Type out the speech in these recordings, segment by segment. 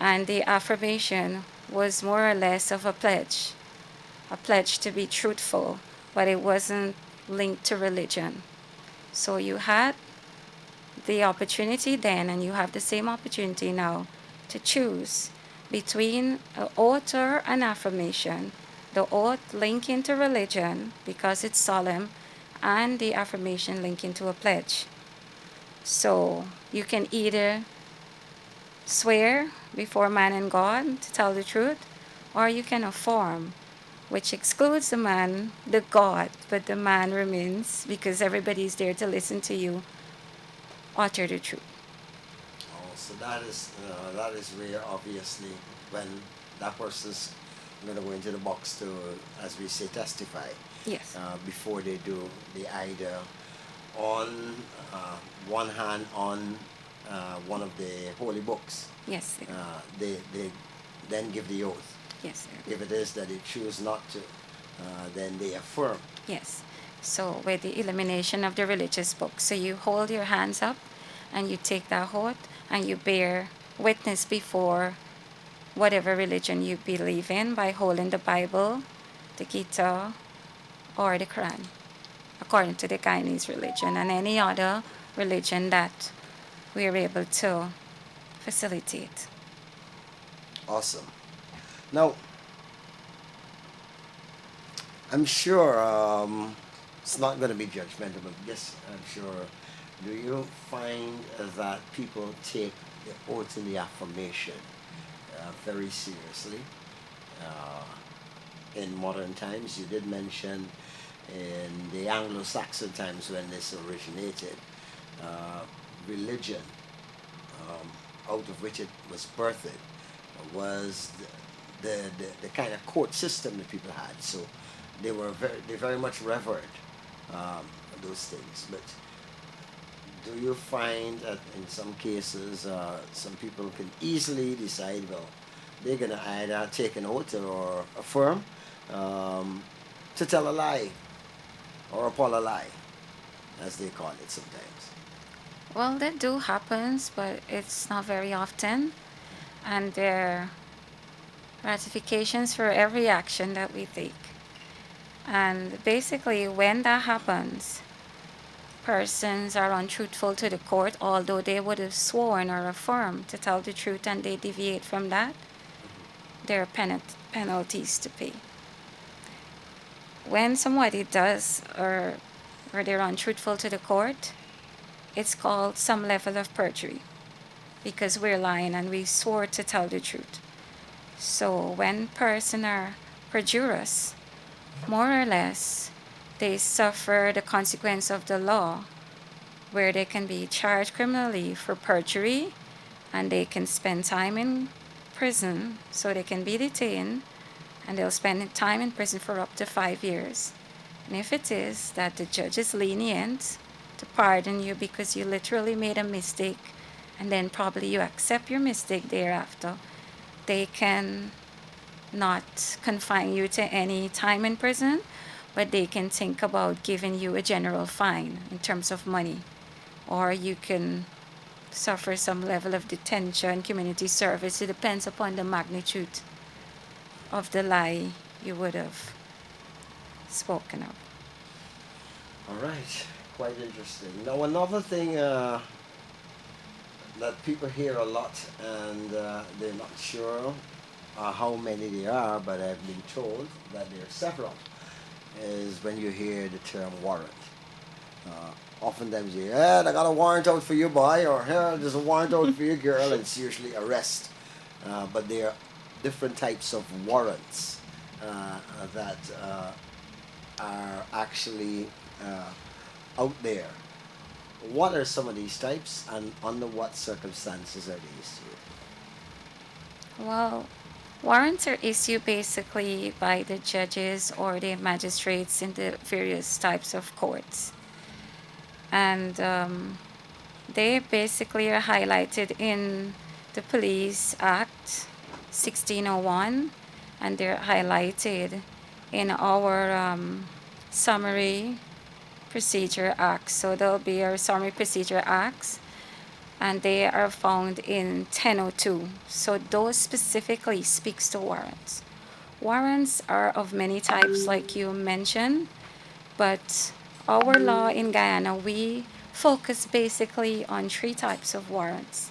And the affirmation was more or less of a pledge to be truthful, but it wasn't linked to religion. So you had the opportunity then, and you have the same opportunity now, to choose between an oath or an affirmation. The oath linking to religion because it's solemn, and the affirmation linking to a pledge. So you can either swear before man and God to tell the truth, or you can affirm, which excludes the man, the God, but the man remains because everybody's there to listen to you utter the truth. Oh, so that is where obviously when that person's going to go into the box to, as we say, testify. Yes. Before they do, they either on one hand on one of the holy books. Yes. They then give the oath. Yes, sir. If it is that they choose not to, then they affirm. Yes. So with the elimination of the religious book, so you hold your hands up and you take that oath and you bear witness before whatever religion you believe in by holding the Bible, the Gita, or the Quran, according to the Guyanese religion and any other religion that we are able to facilitate. Awesome. Now, I'm sure it's not going to be judgmental, but yes, I'm sure. Do you find that people take the oath and the affirmation very seriously? Uh, in modern times, you did mention in the Anglo-Saxon times when this originated, uh, religion, um, out of which it was birthed, was the kind of court system that people had. So they very much revered um, those things. But do you find that in some cases some people can easily decide, well, they're gonna either take an oath or affirm um, to tell a lie or upon a lie, as they call it sometimes. Well, that do happens, but it's not very often. And there are ratifications for every action that we take. And basically, when that happens, persons are untruthful to the court, although they would have sworn or affirmed to tell the truth and they deviate from that, there are penalties to pay. When somebody does or they're untruthful to the court, it's called some level of perjury because we're lying and we swore to tell the truth. So when persons are perjurous, more or less, they suffer the consequence of the law, where they can be charged criminally for perjury and they can spend time in prison, so they can be detained and they'll spend time in prison for up to 5 years. And if it is that the judge is lenient to pardon you because you literally made a mistake and then probably you accept your mistake thereafter, they can not confine you to any time in prison, but they can think about giving you a general fine in terms of money. Or you can suffer some level of detention, community service. It depends upon the magnitude of the lie you would have spoken of. All right, quite interesting. Now, another thing that people hear a lot and they're not sure how many there are, but I've been told that there are several, is when you hear the term warrant. Oftentimes you hear, I got a warrant out for you, boy, or there's a warrant out for you, girl, and it's usually arrest. But there are different types of warrants that are actually out there. What are some of these types, and under what circumstances are they issued? Well, warrants are issued basically by the judges or the magistrates in the various types of courts. And they basically are highlighted in the Police Act 1601, and they're highlighted in our Summary Procedure Acts. So there'll be our Summary Procedure Acts, and they are found in 1002. So those specifically speaks to warrants. Warrants are of many types, like you mentioned, but our law in Guyana, we focus basically on three types of warrants.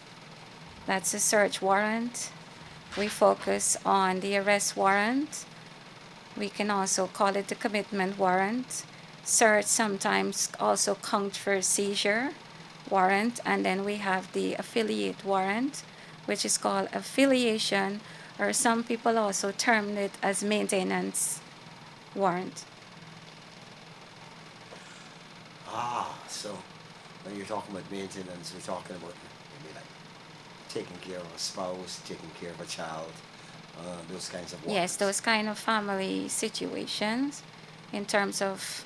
That's a search warrant. We focus on the arrest warrant. We can also call it the commitment warrant. Search sometimes also count for seizure warrant. And then we have the affiliate warrant, which is called affiliation, or some people also term it as maintenance warrant. So when you're talking about maintenance, we're talking about maybe like taking care of a spouse, taking care of a child, those kinds of Yes, warrants. those kind of family situations in terms of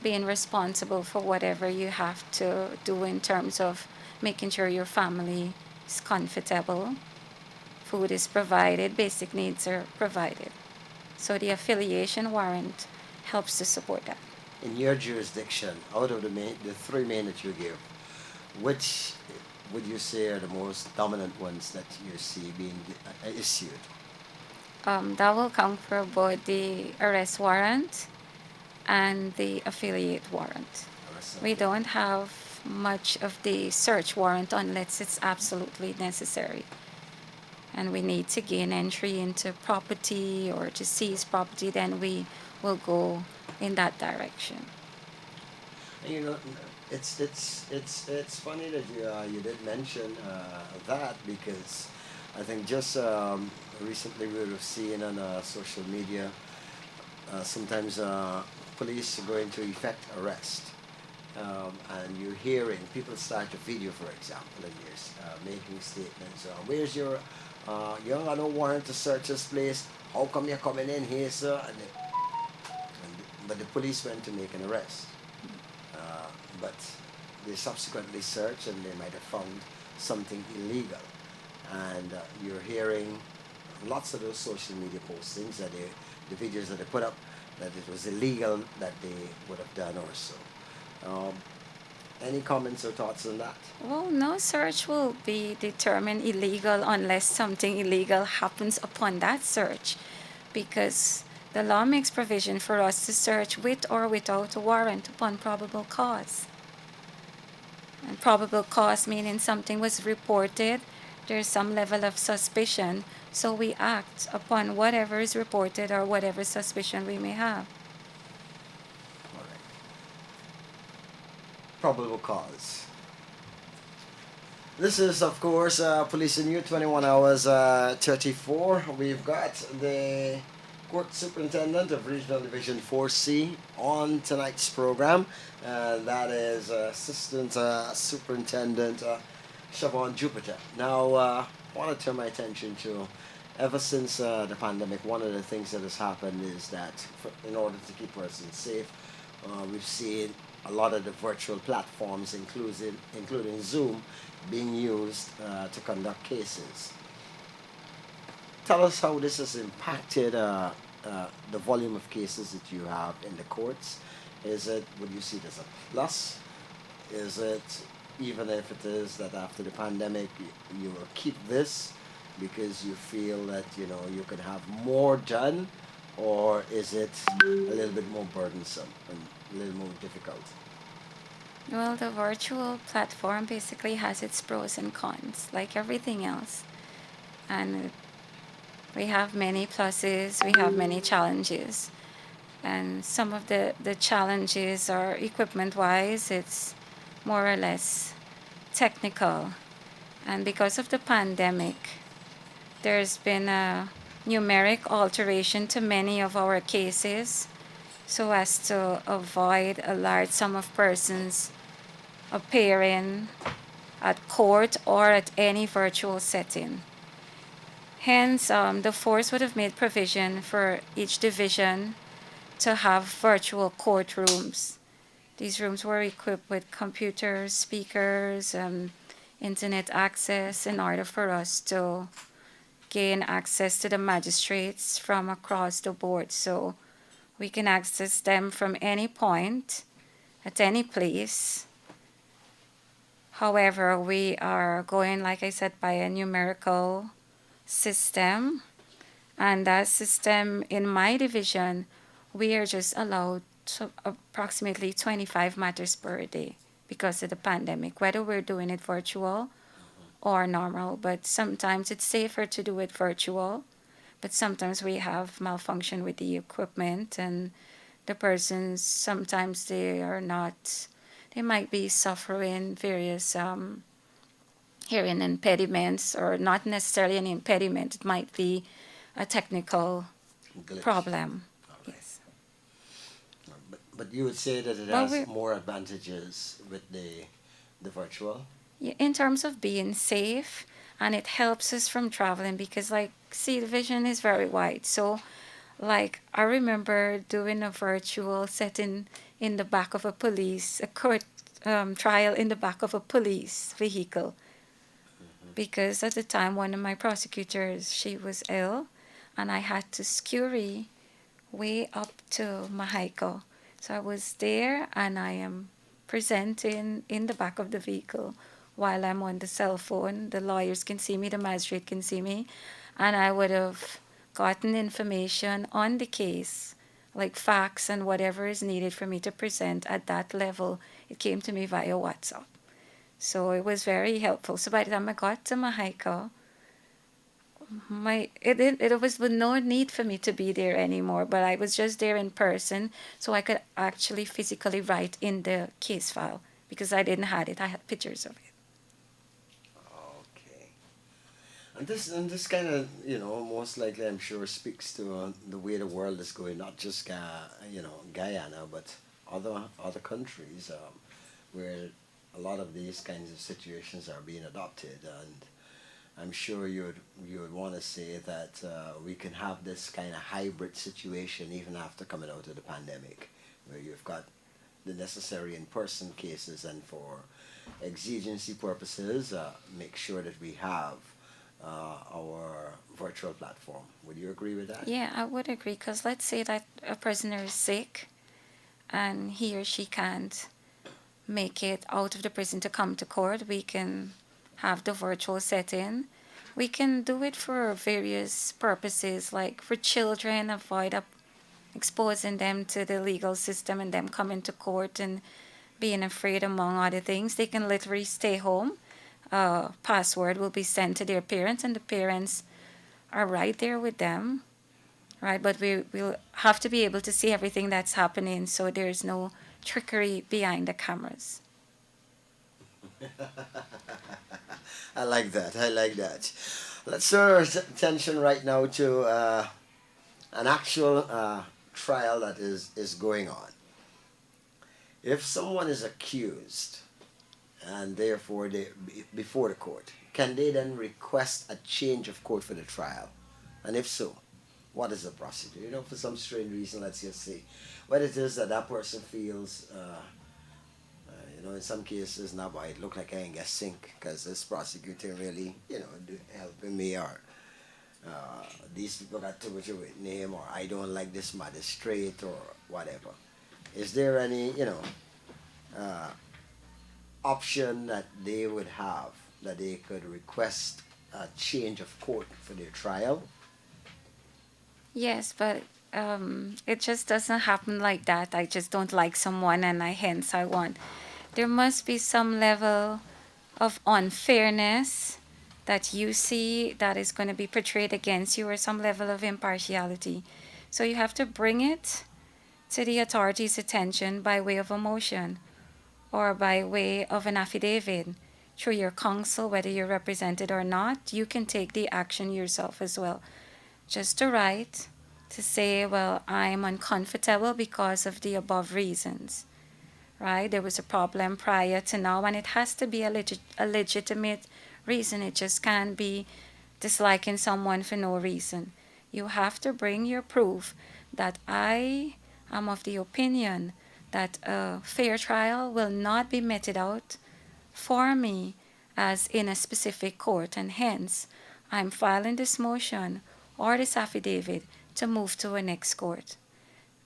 being responsible for whatever you have to do in terms of making sure your family is comfortable, food is provided, basic needs are provided. So the affiliation warrant helps to support that. In your jurisdiction, out of the three main that you give, which would you say are the most dominant ones that you see being issued? That will count for both the arrest warrant and the affiliate warrant. We don't have much of the search warrant unless it's absolutely necessary. And we need to gain entry into property or to seize property, then we will go in that direction. And, you know, it's funny that you did mention that, because I think just recently we would have seen on social media sometimes police are going to effect arrest, and you're hearing people start to video, for example, and you're making statements. Where's your you don't got no warrant to search this place? How come you're coming in here, sir? But the police went to make an arrest. But they subsequently searched and they might have found something illegal. And you're hearing lots of those social media postings that the videos that they put up, that it was illegal that they would have done or so. Um, any comments or thoughts on that? Well, no search will be determined illegal unless something illegal happens upon that search, because the law makes provision for us to search with or without a warrant upon probable cause. And probable cause meaning something was reported, there's some level of suspicion, so we act upon whatever is reported or whatever suspicion we may have. All right. Probable cause. This is, of course, Police in You 21 Hours 34. We've got the Court Superintendent of Regional Division 4C on tonight's program. That is Assistant Superintendent Shavon Jupiter. Now, I want to turn my attention to, ever since the pandemic, one of the things that has happened is that in order to keep persons safe, we've seen a lot of the virtual platforms, including Zoom, being used to conduct cases. Tell us how this has impacted the volume of cases that you have in the courts. Would you see it as a plus? Is it, even if it is that after the pandemic you will keep this because you feel that you can have more done, or is it a little bit more burdensome and a little more difficult? Well, the virtual platform basically has its pros and cons, like everything else. And we have many pluses, we have many challenges. And some of the challenges are equipment wise, it's more or less technical. And because of the pandemic, there's been a numeric alteration to many of our cases so as to avoid a large sum of persons appearing at court or at any virtual setting. Hence, the force would have made provision for each division to have virtual courtrooms. These rooms were equipped with computers, speakers, internet access in order for us to gain access to the magistrates from across the board. So we can access them from any point, at any place. However, we are going, like I said, by a numerical system. And that system in my division, we are just allowed to approximately 25 matters per day because of the pandemic, whether we're doing it virtual or normal. But sometimes it's safer to do it virtual. But sometimes we have malfunction with the equipment, and the persons sometimes they are not, they might be suffering various hearing impediments, or not necessarily an impediment, it might be a technical Glitch. problem. All right. Yes. But you would say that it Well, has more advantages with the virtual. in terms of being safe, and it helps us from traveling because, like, see, the vision is very wide. So, like, I remember doing a virtual setting in the back of a police, a court trial in the back of a police vehicle, because at the time one of my prosecutors, she was ill, and I had to scurry way up to Mahiko. So I was there and I am presenting in the back of the vehicle while I'm on the cell phone. The lawyers can see me, the magistrate can see me, and I would have gotten information on the case, like facts and whatever is needed for me to present at that level. It came to me via WhatsApp. So it was very helpful. So by the time I got to Mahiko, it was with no need for me to be there anymore, but I was just there in person, so I could actually physically write in the case file because I didn't have it. I had pictures of it. Okay. And this kind of, most likely I'm sure speaks to the way the world is going, not just Guyana, but other countries, where a lot of these kinds of situations are being adopted. And I'm sure you would want to say that we can have this kind of hybrid situation even after coming out of the pandemic, where you've got the necessary in-person cases, and for exigency purposes, make sure that we have our virtual platform. Would you agree with that? Yeah, I would agree because let's say that a prisoner is sick and he or she can't make it out of the prison to come to court. We can have the virtual setting. We can do it for various purposes, like for children, avoid exposing them to the legal system and them coming to court and being afraid, among other things. They can literally stay home. Password will be sent to their parents, and the parents are right there with them, right? But will have to be able to see everything that's happening, so there's no trickery behind the cameras. I like that. I like that. Let's turn our attention right now to an actual trial that is going on. If someone is accused and therefore before the court, can they then request a change of court for the trial? And if so, what is the procedure? For some strange reason, let's just say, what it is that that person feels, in some cases, now, boy, it look like I ain't get sink because this prosecutor really, helping me, or these people got too much with name, or I don't like this magistrate, or whatever. Is there any, uh, option that they would have that they could request a change of court for their trial? Yes, but it just doesn't happen like that. I just don't like someone, and hence I want. There must be some level of unfairness that you see that is going to be portrayed against you, or some level of impartiality. So you have to bring it to the authorities' attention by way of a motion or by way of an affidavit through your counsel, whether you're represented or not. You can take the action yourself as well. Just to write to say, well, I'm uncomfortable because of the above reasons, right? There was a problem prior to now, and it has to be a legitimate reason. It just can't be disliking someone for no reason. You have to bring your proof that I am of the opinion that a fair trial will not be meted out for me as in a specific court, and hence I'm filing this motion or this affidavit to move to a next court.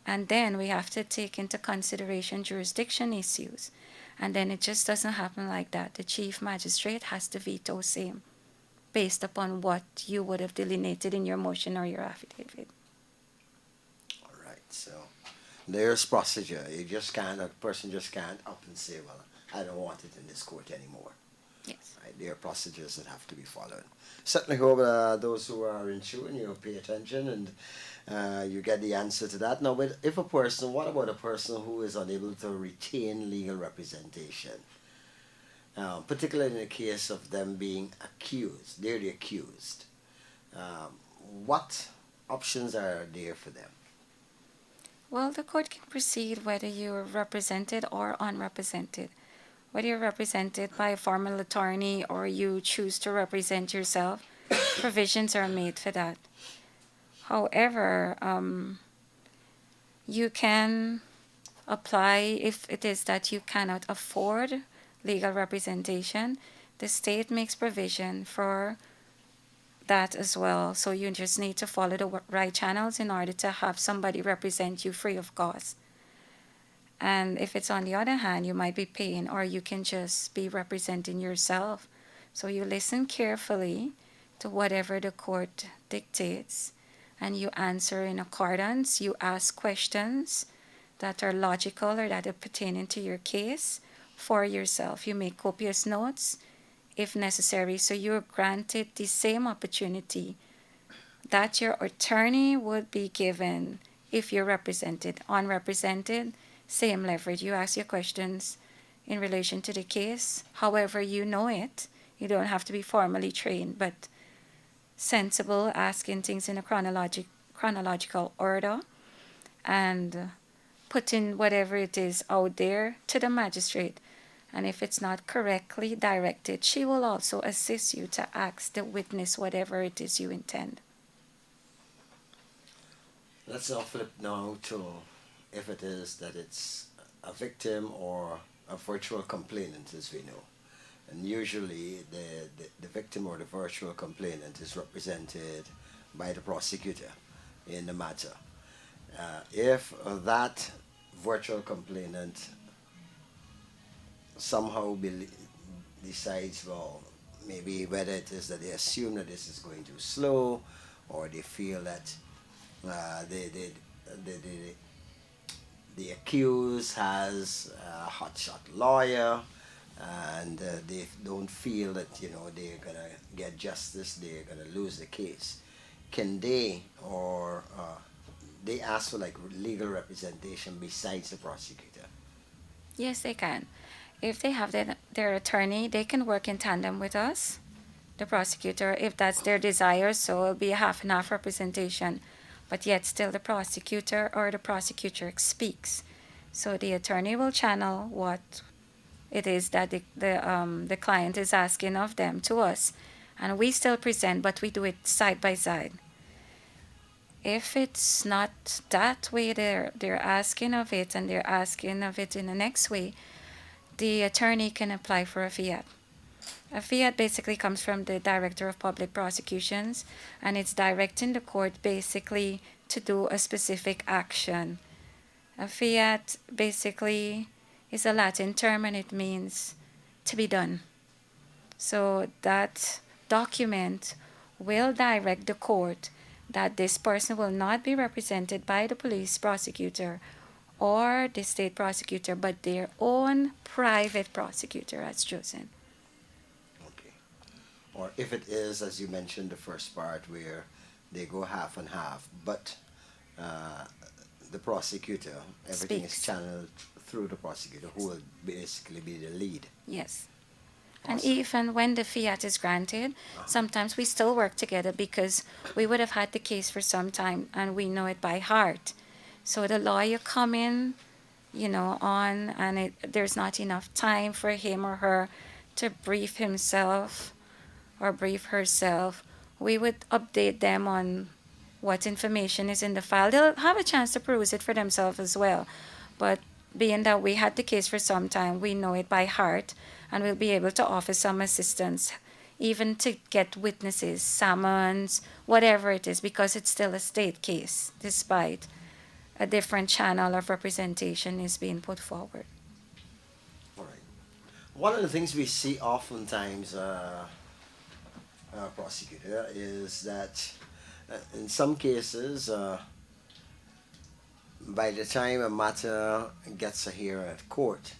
And then we have to take into consideration jurisdiction issues. And then it just doesn't happen like that. The chief magistrate has to veto same based upon what you would have delineated in your motion or your affidavit. All right, so there's procedure. You just can't, a person just can't up and say, well, I don't want it in this court anymore. Yes. Right? There are procedures that have to be followed. Certainly hope those who are in tune, you pay attention and you get the answer to that. Now, but if a person, what about a person who is unable to retain legal representation? Particularly in the case of them being accused, they're the accused. Um, what options are there for them? Well, the court can proceed whether you're represented or unrepresented. Whether you're represented by a formal attorney or you choose to represent yourself, provisions are made for that. However, you can apply if it is that you cannot afford legal representation. The state makes provision for that as well. So you just need to follow the right channels in order to have somebody represent you free of cost. And if it's on the other hand, you might be paying, or you can just be representing yourself. So you listen carefully to whatever the court dictates and you answer in accordance. You ask questions that are logical or that are pertaining to your case for yourself. You make copious notes if necessary. So you're granted the same opportunity that your attorney would be given if you're represented. Unrepresented, same leverage. You ask your questions in relation to the case, however you know it. You don't have to be formally trained, but sensible, asking things in a chronological order, and putting whatever it is out there to the magistrate. And if it's not correctly directed, she will also assist you to ask the witness whatever it is you intend. Let's now flip now to if it is that it's a victim or a virtual complainant, as we know. And usually the victim or the virtual complainant is represented by the prosecutor in the matter. If that virtual complainant somehow decides, well, maybe whether it is that they assume that this is going too slow, or they feel that the accused has a hotshot lawyer, and they don't feel that they're gonna get justice, they're gonna lose the case. Can they or they ask for like legal representation besides the prosecutor? Yes, they can. If they have their attorney, they can work in tandem with us, the prosecutor, if that's their desire. So it'll be a half and half representation, but yet still the prosecutor or the prosecutor speaks. So the attorney will channel what it is that the client is asking of them to us, and we still present, but we do it side by side. If it's not that way they're asking of it, and they're asking of it in the next way, the attorney can apply for a fiat. A fiat basically comes from the Director of Public Prosecutions, and it's directing the court basically to do a specific action. A fiat basically is a Latin term, and it means to be done. So that document will direct the court that this person will not be represented by the police prosecutor or the state prosecutor, but their own private prosecutor has chosen. Okay. Or if it is, as you mentioned, the first part where they go half and half, but uh, the prosecutor, everything is Speaks. channeled through the prosecutor, who will basically be the lead. Yes. And Awesome. even when the fiat is granted, sometimes we still work together because we would have had the case for some time and we know it by heart. So the lawyer come in, on, and there's not enough time for him or her to brief himself or brief herself. We would update them on what information is in the file. They'll have a chance to peruse it for themselves as well. But being that we had the case for some time, we know it by heart, and we'll be able to offer some assistance, even to get witnesses, summons, whatever it is, because it's still a state case, despite a different channel of representation is being put forward. All right. One of the things we see oftentimes, prosecutor, is that in some cases, by the time a matter gets a hearing at court,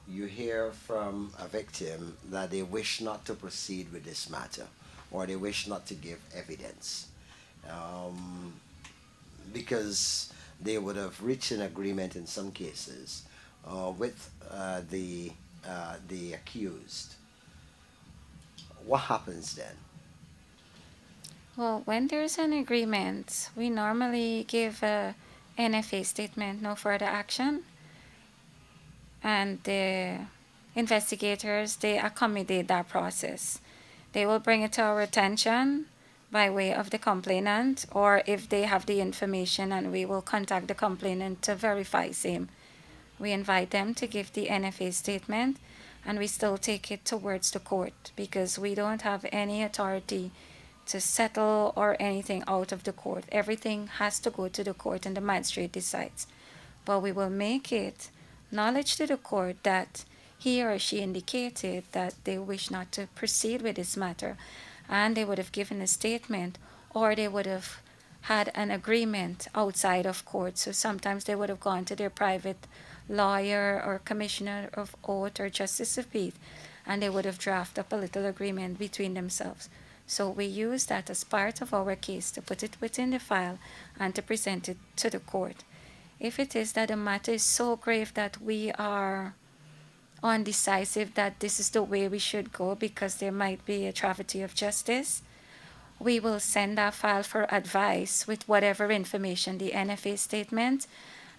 you hear from a victim that they wish not to proceed with this matter or they wish not to give evidence, um, because they would have reached an agreement in some cases with the accused. What happens then? Well, when there's an agreement, we normally give a NFA statement, no further action, and the investigators, they accommodate that process. They will bring it to our attention by way of the complainant, or if they have the information, and we will contact the complainant to verify same. We invite them to give the NFA statement, and we still take it towards the court because we don't have any authority to settle or anything out of the court. Everything has to go to the court and the magistrate decides. But we will make it knowledge to the court that he or she indicated that they wish not to proceed with this matter, and they would have given a statement, or they would have had an agreement outside of court. So sometimes they would have gone to their private lawyer or commissioner of oath or justice of peace, and they would have drafted up a little agreement between themselves. So we use that as part of our case to put it within the file and to present it to the court. If it is that the matter is so grave that we are undecisive that this is the way we should go because there might be a travesty of justice, we will send our file for advice with whatever information, the NFA statement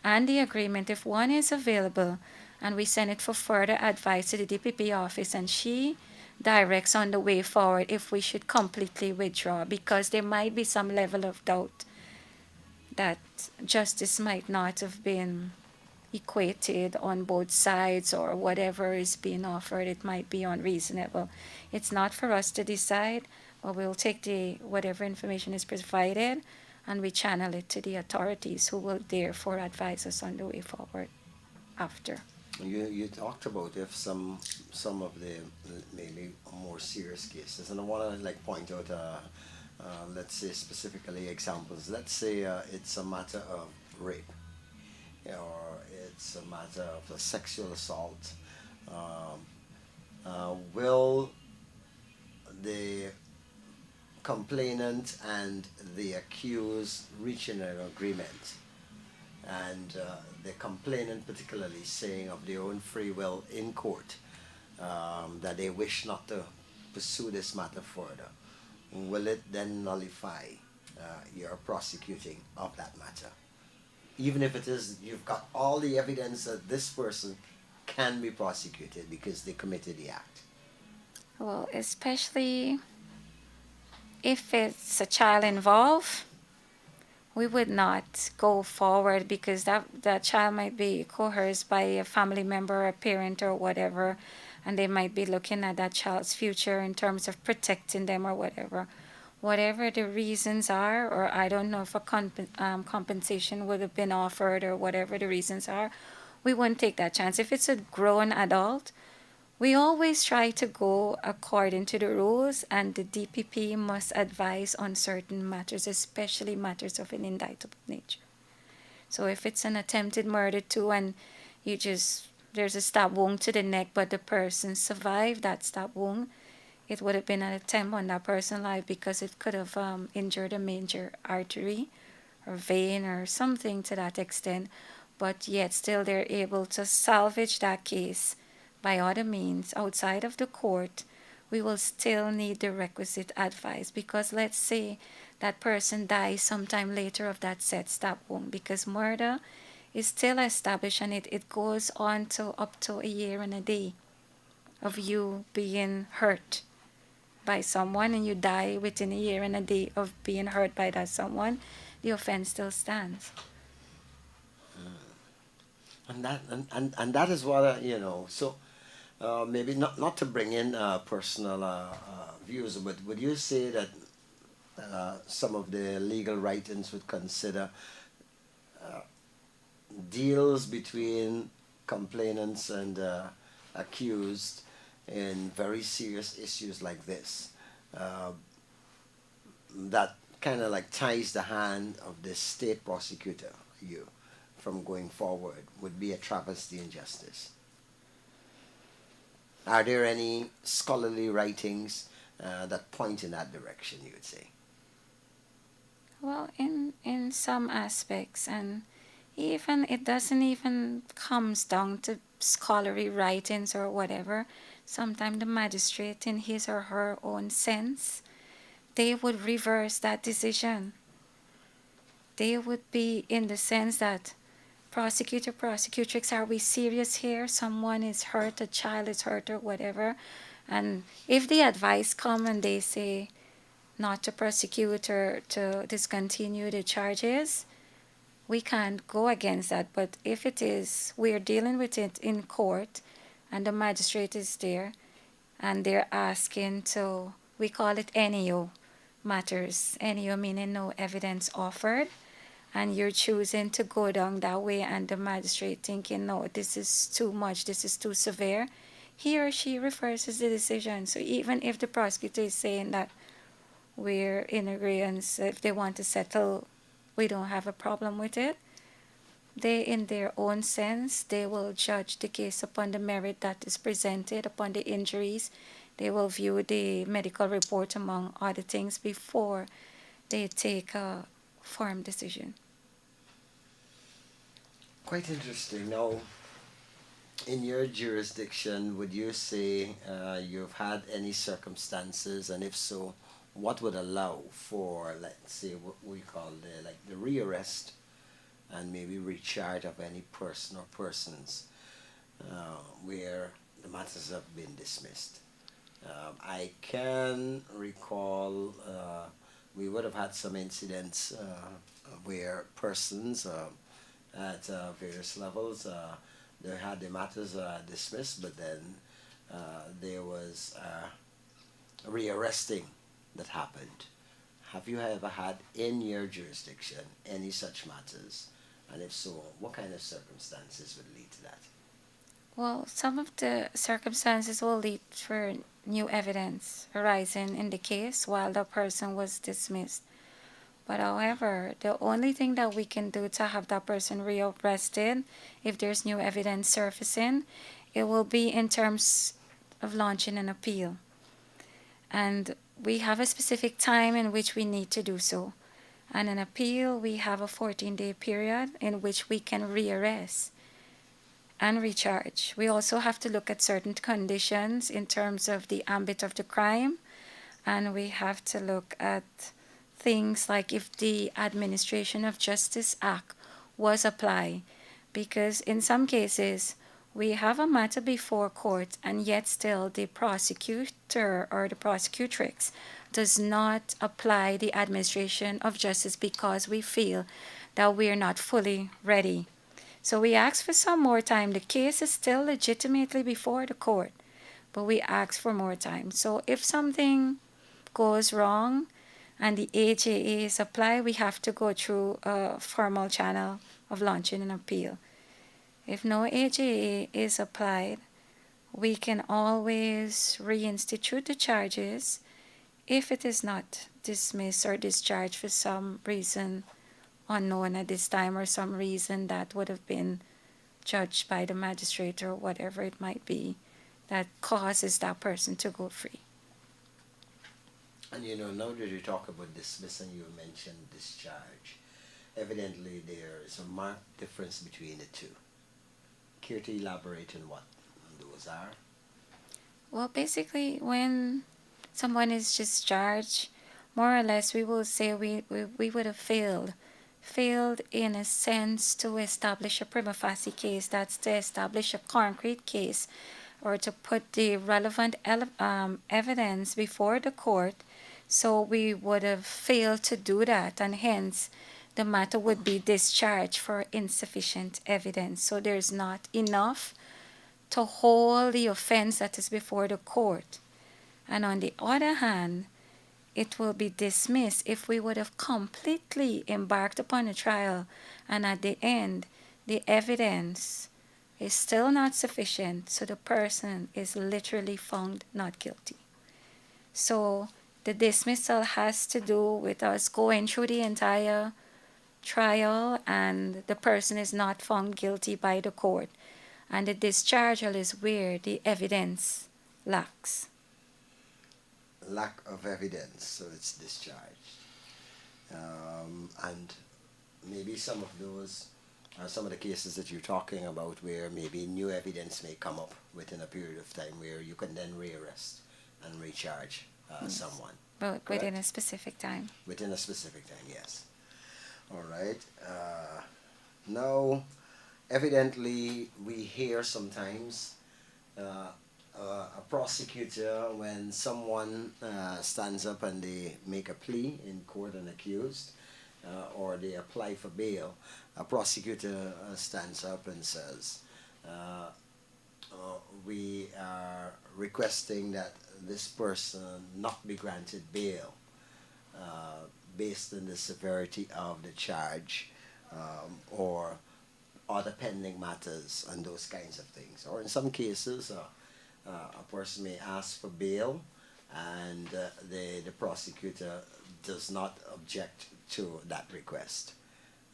and the agreement, if one is available, and we send it for further advice to the DPP office, and she directs on the way forward if we should completely withdraw, because there might be some level of doubt that justice might not have been equated on both sides, or whatever is being offered, it might be unreasonable. It's not for us to decide, but we'll take the whatever information is provided and we channel it to the authorities who will therefore advise us on the way forward after. You talked about if some of the maybe more serious cases, and I want to like point out let's say specifically examples. Let's say it's a matter of rape, or it's a matter of a sexual assault. Um, will the complainant and the accused reach an agreement? And the complainant particularly saying of their own free will in court that they wish not to pursue this matter further, will it then nullify your prosecuting of that matter? Even if it is, you've got all the evidence that this person can be prosecuted because they committed the act. Well, especially if it's a child involved, we would not go forward because that child might be coerced by a family member, a parent, or whatever, and they might be looking at that child's future in terms of protecting them or whatever. Whatever the reasons are, or I don't know if a compensation would have been offered, or whatever the reasons are, we wouldn't take that chance. If it's a grown adult, we always try to go according to the rules, and the DPP must advise on certain matters, especially matters of an indictable nature. So if it's an attempted murder too, and there's a stab wound to the neck, but the person survived that stab wound, it would have been an attempt on that person's life because it could have injured a major artery or vein or something to that extent. But yet still they're able to salvage that case by other means outside of the court. We will still need the requisite advice, because let's say that person dies sometime later of that said stab wound, because murder is still established, and it goes on to up to a year and a day of you being hurt by someone, and you die within a year and a day of being hurt by that someone, the offense still stands. And that is what so maybe not to bring in personal views, but would you say that some of the legal writings would consider deals between complainants and accused in very serious issues like this, uh, that kind of like ties the hand of the state prosecutor, you, from going forward, would be a travesty in justice. Are there any scholarly writings that point in that direction, you would say? Well, in some aspects, and even it doesn't even comes down to scholarly writings or whatever. Sometimes the magistrate, in his or her own sense, they would reverse that decision. They would be in the sense that prosecutor, prosecutrix, are we serious here? Someone is hurt, a child is hurt, or whatever. And if the advice come and they say not to prosecute or to discontinue the charges, we can't go against that. But if it is, we're dealing with it in court, and the magistrate is there, and they're asking to, we call it NEO matters. NEO meaning no evidence offered, and you're choosing to go down that way, and the magistrate thinking, no, this is too much, this is too severe, he or she reverses the decision. So even if the prosecutor is saying that we're in agreement, if they want to settle, we don't have a problem with it, they, in their own sense, they will judge the case upon the merit that is presented, upon the injuries. They will view the medical report, among other things, before they take a firm decision. Quite interesting. Now, in your jurisdiction, would you say you've had any circumstances, and if so, what would allow for, let's say, what we call the rearrest and maybe recharge of any person or persons where the matters have been dismissed? I can recall we would have had some incidents where persons at various levels they had the matters dismissed, but then there was rearresting that happened. Have you ever had in your jurisdiction any such matters? And if so, what kind of circumstances would lead to that? Well, some of the circumstances will lead for new evidence arising in the case while the person was dismissed. But however, the only thing that we can do to have that person rearrested, if there's new evidence surfacing, it will be in terms of launching an appeal. And we have a specific time in which we need to do so. And an appeal, we have a 14-day period in which we can rearrest and recharge. We also have to look at certain conditions in terms of the ambit of the crime, and we have to look at things like if the Administration of Justice Act was applied, because in some cases we have a matter before court and yet still the prosecutor or the prosecutrix does not apply the administration of justice because we feel that we are not fully ready. So we ask for some more time. The case is still legitimately before the court, but we ask for more time. So if something goes wrong and the AJA is applied, we have to go through a formal channel of launching an appeal. If no AJA is applied, we can always reinstitute the charges if it is not dismissed or discharged for some reason unknown at this time, or some reason that would have been judged by the magistrate or whatever it might be that causes that person to go free. And you know, now that you talk about dismiss and you mentioned discharge, evidently there is a marked difference between the two. Care to elaborate on what those are? Well, basically, when someone is discharged, more or less we will say we would have failed in a sense to establish a prima facie case, that's to establish a concrete case or to put the relevant evidence before the court. So we would have failed to do that, and hence the matter would be discharged for insufficient evidence. So there's not enough to hold the offense that is before the court. And on the other hand, it will be dismissed if we would have completely embarked upon a trial and at the end the evidence is still not sufficient, so the person is literally found not guilty. So the dismissal has to do with us going through the entire trial and the person is not found guilty by the court. And the dischargeal is where the evidence lacks. Lack of evidence, so it's discharged. And maybe some of those are some of the cases that you're talking about where maybe new evidence may come up within a period of time where you can then rearrest and recharge Yes. someone. But Correct? within a specific time. Within a specific time, yes. All right. Now, evidently, we hear sometimes a prosecutor, when someone stands up and they make a plea in court and accused, or they apply for bail, a prosecutor stands up and says, uh, we are requesting that this person not be granted bail based on the severity of the charge, or other pending matters and those kinds of things. Or in some cases, a person may ask for bail and the prosecutor does not object to that request.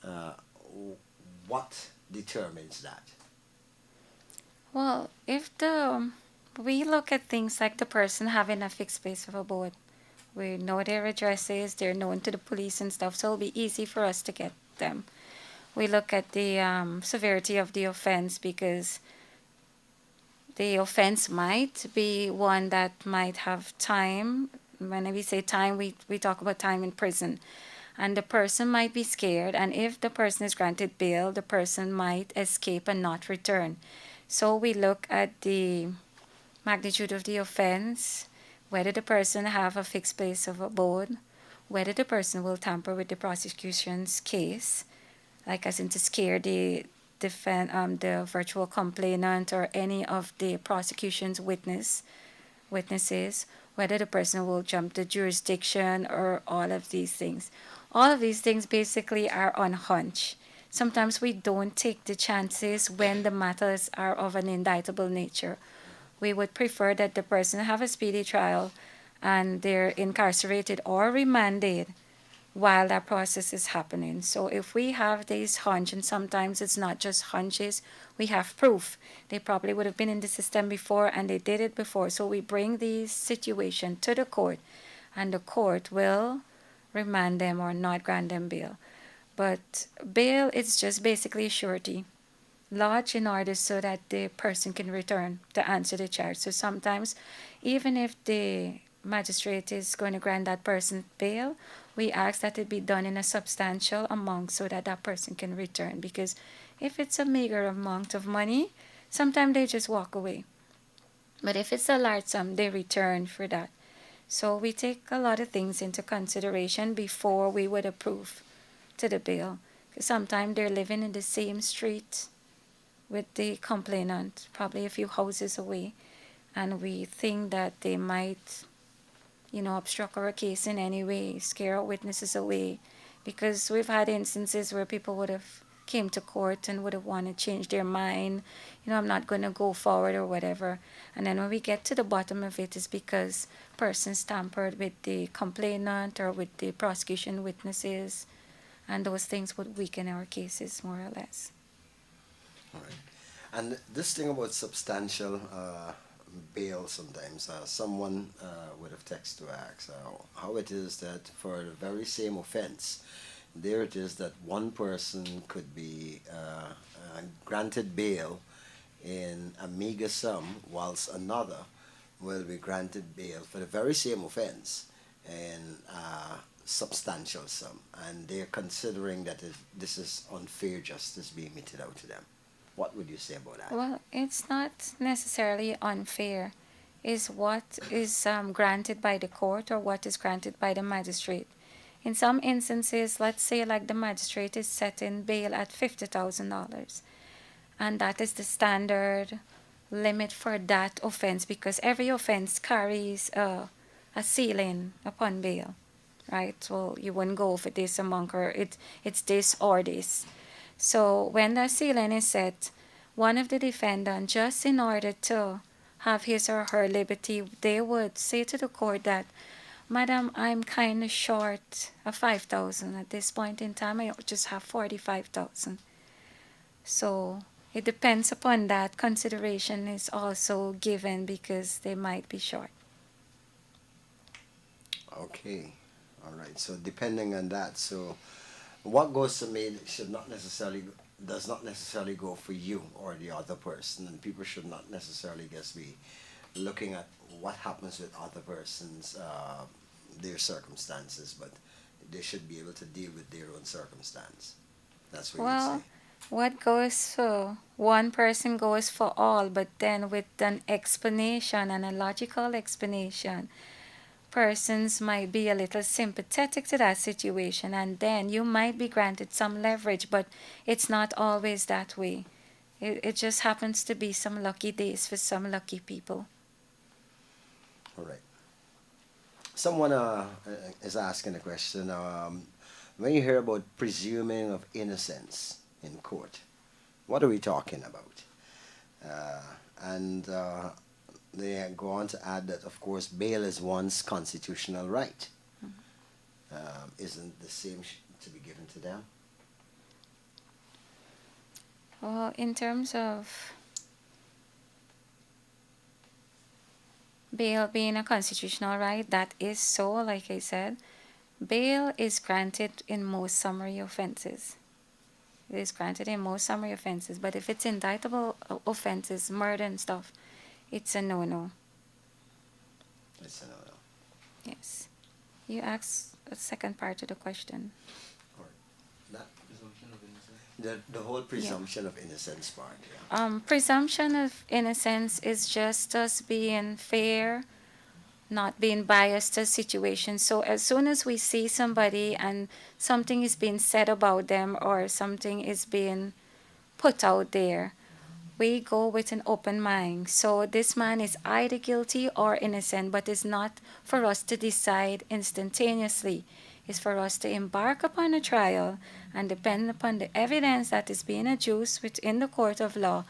Uh, what determines that? Well, if we look at things like the person having a fixed place of abode, we know their addresses, they're known to the police and stuff, so it'll be easy for us to get them. We look at the severity of the offense because the offense might be one that might have time. When we say time, we talk about time in prison. And the person might be scared, and if the person is granted bail, the person might escape and not return. So we look at the magnitude of the offense, whether the person have a fixed place of abode, whether the person will tamper with the prosecution's case, like as in to scare the virtual complainant or any of the prosecution's witnesses, whether the person will jump the jurisdiction or all of these things. All of these things basically are on hunch. Sometimes we don't take the chances when the matters are of an indictable nature. We would prefer that the person have a speedy trial and they're incarcerated or remanded while that process is happening. So if we have these hunch, and sometimes it's not just hunches, we have proof. They probably would have been in the system before and they did it before. So we bring these situation to the court and the court will remand them or not grant them bail. But bail is just basically a surety lodged in order so that the person can return to answer the charge. So sometimes, even if the magistrate is going to grant that person bail, we ask that it be done in a substantial amount so that that person can return. Because if it's a meager amount of money, sometimes they just walk away. But if it's a large sum, they return for that. So we take a lot of things into consideration before we would approve to the bail. Because sometimes they're living in the same street with the complainant, probably a few houses away, and we think that they might, obstruct our case in any way, scare our witnesses away, because we've had instances where people would have came to court and would have wanted to change their mind, I'm not going to go forward or whatever. And then when we get to the bottom of it, it's because persons tampered with the complainant or with the prosecution witnesses, and those things would weaken our cases more or less. All right. And this thing about substantial bail, sometimes someone would have texted to ask how it is that for the very same offense, there it is that one person could be granted bail in a meager sum, whilst another will be granted bail for the very same offense in a substantial sum. And they're considering that this is unfair justice being meted out to them. What would you say about that? Well, it's not necessarily unfair. It's what is granted by the court or what is granted by the magistrate. In some instances, let's say like the magistrate is setting bail at $50,000, and that is the standard limit for that offense because every offense carries a ceiling upon bail, right? Well, you wouldn't go for this amount or it's this or this. So when the ceiling is set, one of the defendant, just in order to have his or her liberty, they would say to the court that, Madam, I'm kind of short of 5,000 at this point in time. I just have 45,000. So it depends upon that. Consideration is also given because they might be short. Okay. All right. So depending on that, so what goes to me should not necessarily does not necessarily go for you or the other person, and people should not necessarily just be looking at what happens with other persons, their circumstances, but they should be able to deal with their own circumstance. That's what you'd say. Well, what goes for one person goes for all, but then with an explanation and a logical explanation, persons might be a little sympathetic to that situation, and then you might be granted some leverage, but it's not always that way. It just happens to be some lucky days for some lucky people. All right. Someone is asking a question. When you hear about presuming of innocence in court, what are we talking about? Uh, and they go on to add that, of course, bail is one's constitutional right. Isn't the same to be given to them? Well, in terms of bail being a constitutional right, that is so, like I said. Bail is granted in most summary offenses. It is granted in most summary offenses, but if it's indictable offenses, murder and stuff, it's a no-no. It's a no-no. Yes. You asked a second part of the question. Or that the whole presumption of innocence part. Yeah. Presumption of innocence is just us being fair, not being biased to situations. So as soon as we see somebody and something is being said about them or something is being put out there, we go with an open mind. So this man is either guilty or innocent, but it's not for us to decide instantaneously. It's for us to embark upon a trial, and depending upon the evidence that is being adduced within the court of law,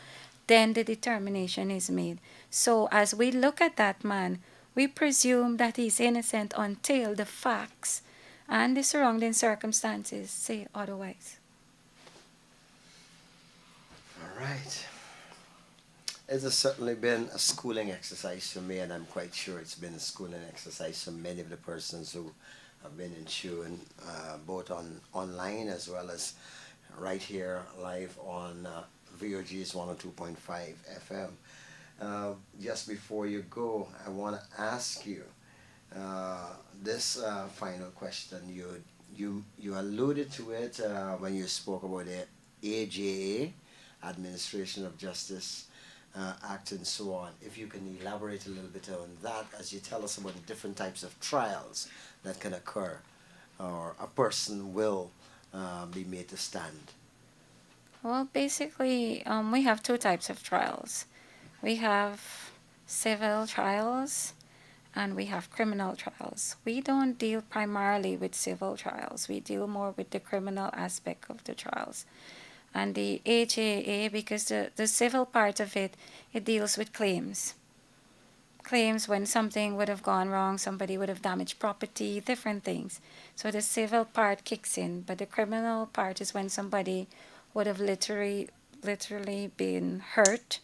then the determination is made. So as we look at that man, we presume that he's innocent until the facts and the surrounding circumstances say otherwise. All right. It has certainly been a schooling exercise for me, and I'm quite sure it's been a schooling exercise for many of the persons who have been in tune, both on online as well as right here live on VOG's 102.5 FM. Just before you go, I want to ask you this final question. You alluded to it when you spoke about the AJA, Administration of Justice Act, and so on. If you can elaborate a little bit on that as you tell us about the different types of trials that can occur, or a person will be made to stand. Well, basically, we have two types of trials. We have civil trials and we have criminal trials. We don't deal primarily with civil trials. We deal more with the criminal aspect of the trials. And the HAA, because the civil part of it, it deals with claims. Claims when something would have gone wrong, somebody would have damaged property, different things. So the civil part kicks in, but the criminal part is when somebody would have literally been hurt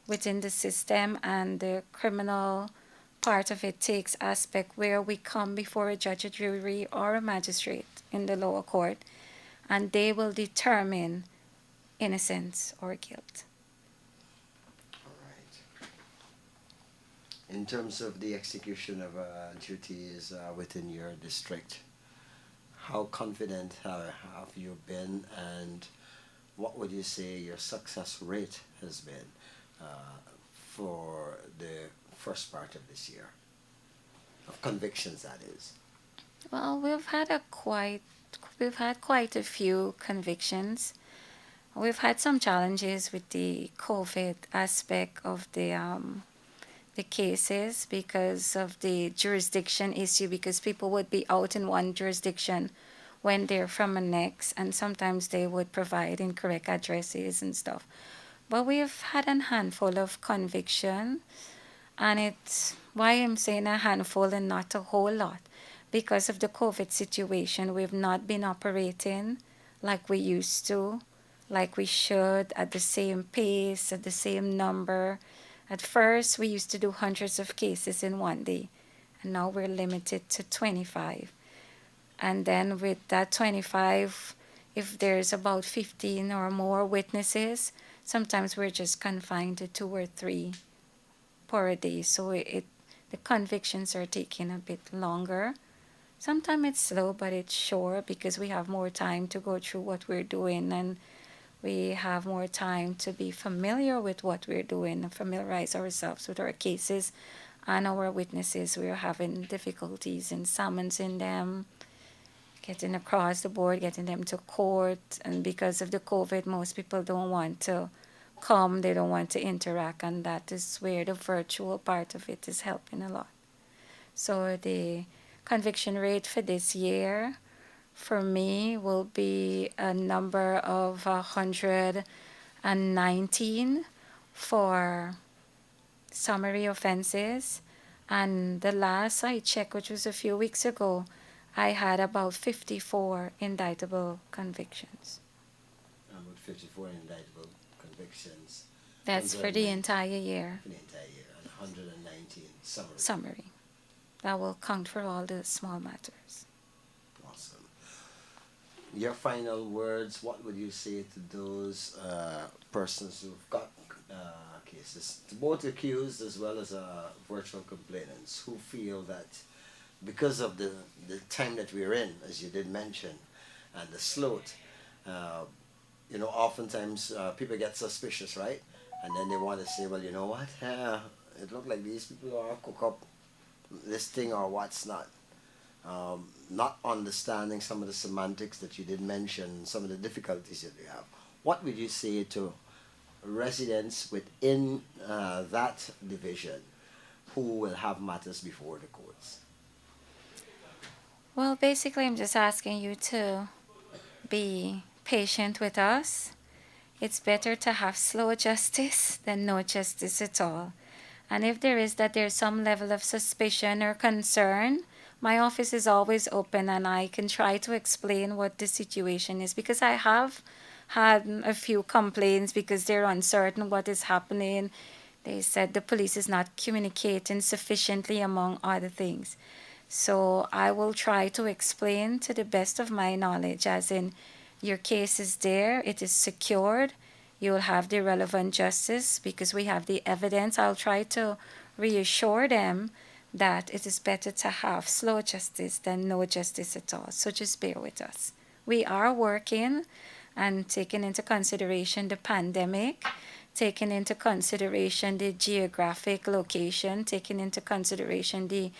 within the system, and the criminal part of it takes aspect where we come before a judge, a jury, or a magistrate in the lower court, and they will determine innocence or guilt. All right. In terms of the execution of duties within your district, how confident have you been, and what would you say your success rate has been for the first part of this year? Of convictions, that is. Well, we've had quite a few convictions. We've had some challenges with the COVID aspect of the cases because of the jurisdiction issue, because people would be out in one jurisdiction when they're from a next, and sometimes they would provide incorrect addresses and stuff. But we've had a handful of conviction, and it's why I'm saying a handful and not a whole lot. Because of the COVID situation, we've not been operating like we used to, like we should, at the same pace, at the same number. At first, we used to do hundreds of cases in one day, and now we're limited to 25. And then with that 25, if there's about 15 or more witnesses, sometimes we're just confined to two or three per day. So the convictions are taking a bit longer. Sometimes it's slow, but it's sure because we have more time to go through what we're doing, and we have more time to be familiar with what we're doing and familiarize ourselves with our cases and our witnesses. We're having difficulties in summoning them, getting across the board, getting them to court. And because of the COVID, most people don't want to come, they don't want to interact, and that is where the virtual part of it is helping a lot. So the conviction rate for this year for me will be a number of 119 for summary offenses. And the last I checked, which was a few weeks ago, I had about 54 indictable convictions. With 54 indictable convictions. That's for the entire year. For the entire year, and 119 summary. Summary. That will count for all the small matters. Awesome. Your final words, what would you say to those persons who've got cases, both accused as well as virtual complainants, who feel that because of the time that we're in, as you did mention, and the sloth, oftentimes people get suspicious, right? And then they want to say, well, you know what? It looked like these people are cook up this thing or what's not. Not understanding some of the semantics that you did mention, some of the difficulties that we have. What would you say to residents within that division who will have matters before the courts? Well, basically, I'm just asking you to be patient with us. It's better to have slow justice than no justice at all. And if there's some level of suspicion or concern, my office is always open and I can try to explain what the situation is, because I have had a few complaints because they're uncertain what is happening. They said the police is not communicating sufficiently, among other things. So I will try to explain to the best of my knowledge, as in, your case is there, it is secured, you will have the relevant justice because we have the evidence. I'll try to reassure them that it is better to have slow justice than no justice at all. So just bear with us. We are working and taking into consideration the pandemic, taking into consideration the geographic location, taking into consideration the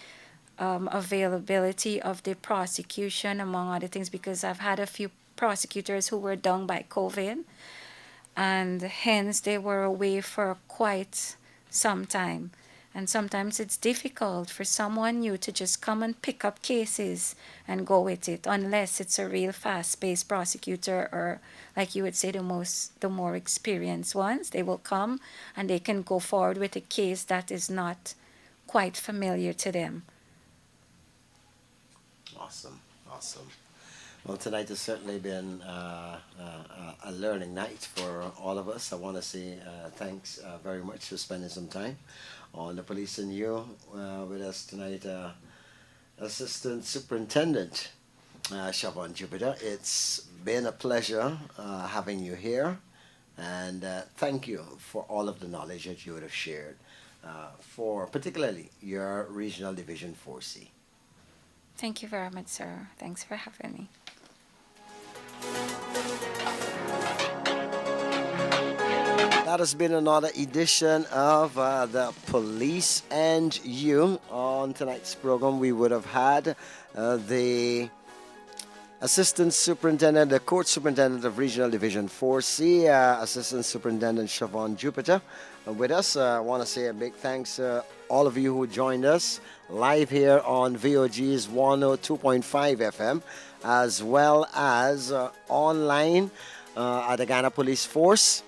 availability of the prosecution, among other things, because I've had a few prosecutors who were down by COVID, and hence they were away for quite some time. And sometimes it's difficult for someone new to just come and pick up cases and go with it, unless it's a real fast-paced prosecutor, or like you would say, the more experienced ones. They will come and they can go forward with a case that is not quite familiar to them. Awesome. Well, tonight has certainly been a learning night for all of us. I want to say thanks very much for spending some time on the Police and You with us tonight. Assistant Superintendent Shavon Jupiter. It's been a pleasure having you here, and thank you for all of the knowledge that you would have shared for particularly your Regional Division 4C. Thank you very much, sir. Thanks for having me. That has been another edition of the Police and You. On tonight's program, we would have had the Assistant Superintendent, the Court Superintendent of Regional Division 4C, Assistant Superintendent Shavon Jupiter, with us. I want to say a big thanks to all of you who joined us live here on VOG's 102.5 FM, as well as online at the Ghana Police Force.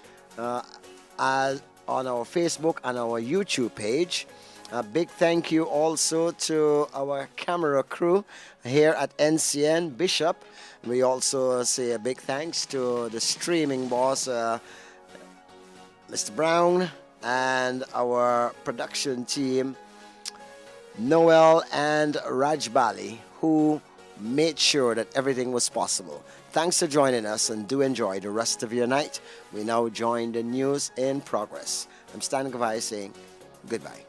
as on our Facebook and our YouTube page. A big thank you also to our camera crew here at NCN, Bishop. We also say a big thanks to the streaming boss, Mr. Brown, and our production team, Noel and Raj Bali, who made sure that everything was possible. Thanks for joining us, and do enjoy the rest of your night. We now join the news in progress. I'm Stan Gouveia saying goodbye.